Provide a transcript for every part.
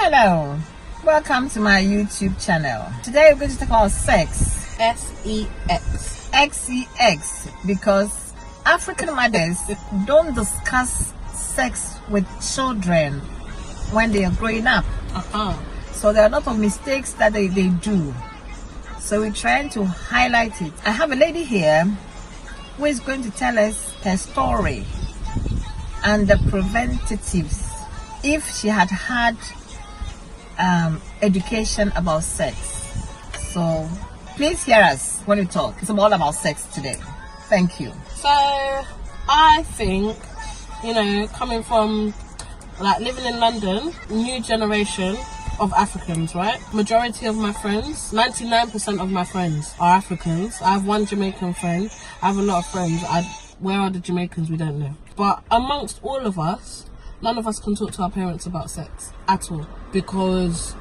Hello, welcome to my YouTube channel. Today we're going to talk about sex. S-E-X. X-E-X, because African mothers don't discuss sex with children when they are growing up. So there are a lot of mistakes that they do. So we're trying to highlight it. I have a lady here who is going to tell us her story and the preventatives if she had had education about sex. So please hear us when we talk. It's all about sex today. Thank you. So I think, coming from living in London, new generation of Africans, right? Majority of my friends, 99% of my friends are Africans. I have one Jamaican friend. I have a lot of friends. Where are the Jamaicans? We don't know. But amongst all of us, none of us can talk to our parents about sex at all, because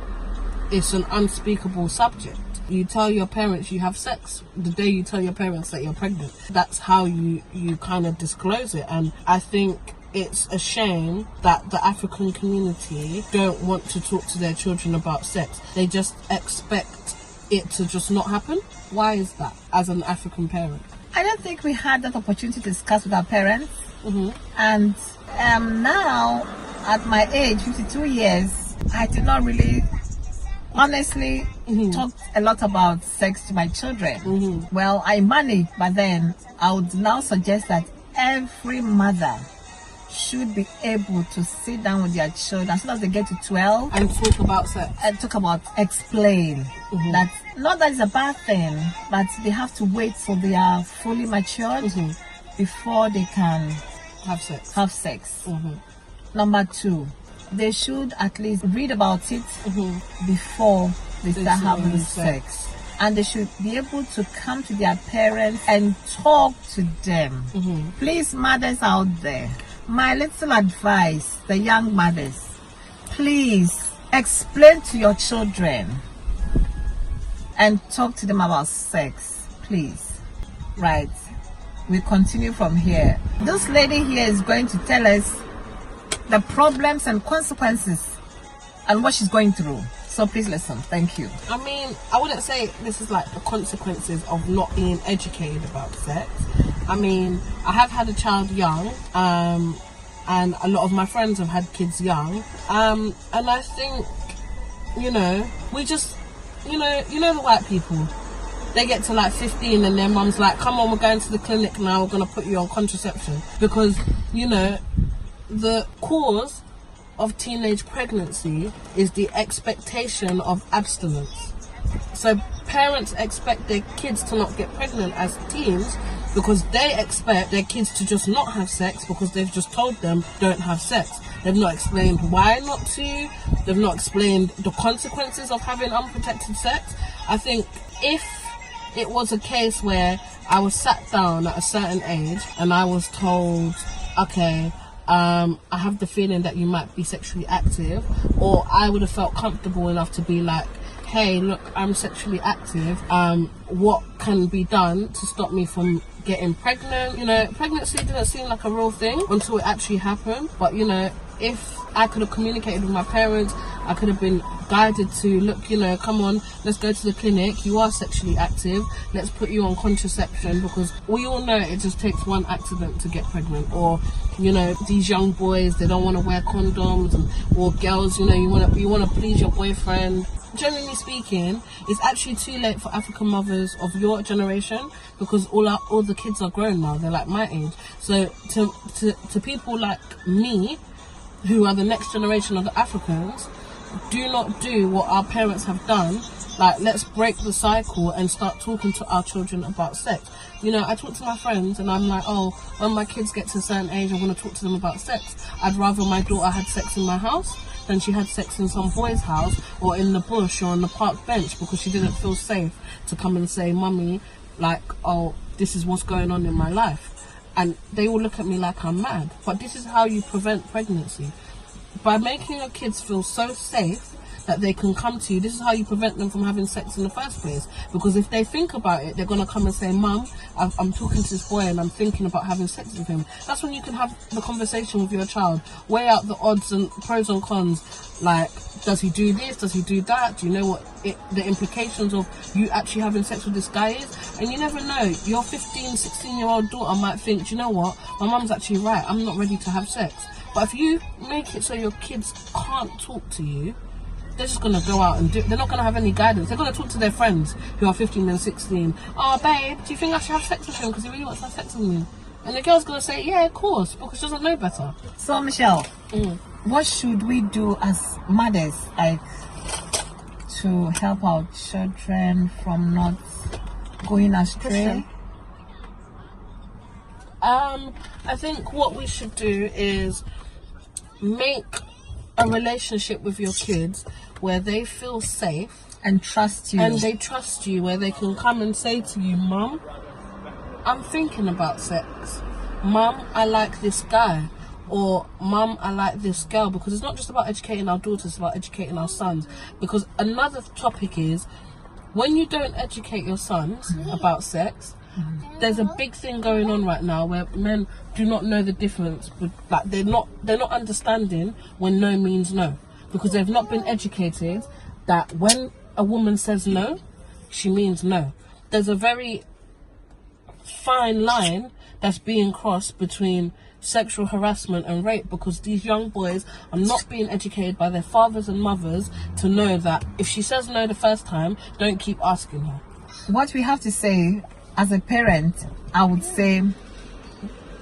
it's an unspeakable subject. You tell your parents you have sex the day you tell your parents that you're pregnant. That's how you kind of disclose it. And I think it's a shame that the African community don't want to talk to their children about sex. They just expect it to just not happen. Why is that, as an African parent? I don't think we had that opportunity to discuss with our parents. And now, at my age, 52 years, I did not really honestly talk a lot about sex to my children. Well, I managed, but then I would now suggest that every mother should be able to sit down with their children as soon as they get to 12 and talk about sex and explain that, not that it's a bad thing, but they have to wait till they are fully matured before they can have sex. Number 2, they should at least read about it before they start having sex. And they should be able to come to their parents and talk to them. Please, mothers out there, my little advice, the young mothers, please explain to your children and talk to them about sex, please. Right, we continue from here. This lady here is going to tell us the problems and consequences and what she's going through. So please listen. Thank you. I mean, I wouldn't say this is like the consequences of not being educated about sex. I mean, I have had a child young, and a lot of my friends have had kids young. And I think, we just, the white people, they get to 15 and their mum's like, come on, we're going to the clinic now, we're going to put you on contraception. Because, the cause of teenage pregnancy is the expectation of abstinence. So parents expect their kids to not get pregnant as teens because they expect their kids to just not have sex because they've just told them don't have sex. They've not explained why not to. They've not explained the consequences of having unprotected sex. I think if it was a case where I was sat down at a certain age and I was told, okay, I have the feeling that you might be sexually active, or I would have felt comfortable enough to be like, hey, look, I'm sexually active. What can be done to stop me from getting pregnant? Pregnancy didn't seem like a real thing until it actually happened. But, if I could have communicated with my parents, I could have been guided to, look, come on, let's go to the clinic. You are sexually active. Let's put you on contraception, because we all know it just takes one accident to get pregnant. Or, these young boys, they don't want to wear condoms, or girls, you want to please your boyfriend. Generally speaking, it's actually too late for African mothers of your generation, because all the kids are grown now. They're like my age. So to people like me, who are the next generation of the Africans, do not do what our parents have done. Let's break the cycle and start talking to our children about sex. I talk to my friends and I'm like, oh, when my kids get to a certain age, I want to talk to them about sex. I'd rather my daughter had sex in my house than she had sex in some boy's house or in the bush or on the park bench, because she didn't feel safe to come and say, mummy, oh, this is what's going on in my life. And they all look at me like I'm mad. But this is how you prevent pregnancy. By making your kids feel so safe that they can come to you. This is how you prevent them from having sex in the first place. Because if they think about it, they're going to come and say, Mum, I'm talking to this boy and I'm thinking about having sex with him. That's when you can have the conversation with your child. Weigh out the odds and pros and cons. Like, does he do this? Does he do that? Do you know what the implications of you actually having sex with this guy is? And you never know. Your 15, 16-year-old daughter might think, do you know what? My mum's actually right. I'm not ready to have sex. But if you make it so your kids can't talk to you, they're just going to go out and do it. They're not going to have any guidance. They're going to talk to their friends who are 15 and 16. Oh, babe, do you think I should have sex with him because he really wants to have sex with me? And the girl's going to say, yeah, of course, because she doesn't know better. So, Michelle, what should we do as mothers, like, to help our children from not going astray? I think what we should do is make a relationship with your kids where they feel safe and trust you, and they trust you, where they can come and say to you, Mum, I'm thinking about sex. Mum, I like this guy. Or, Mum, I like this girl. Because it's not just about educating our daughters, it's about educating our sons. Because another topic is, when you don't educate your sons about sex, there's a big thing going on right now where men do not know the difference. Like, they're not understanding when no means no, because they've not been educated that when a woman says no, she means no. There's a very fine line that's being crossed between sexual harassment and rape, because these young boys are not being educated by their fathers and mothers to know that if she says no the first time, don't keep asking her. What we have to say as a parent, I would say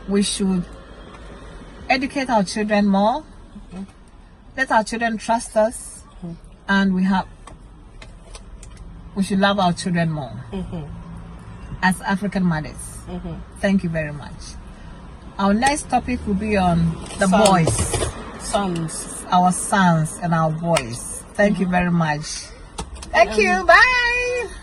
we should educate our children more, let our children trust us, and we should love our children more as African mothers. Thank you very much. Our next topic will be on the boys, our sons and our boys. Thank you very much. Thank you. Bye.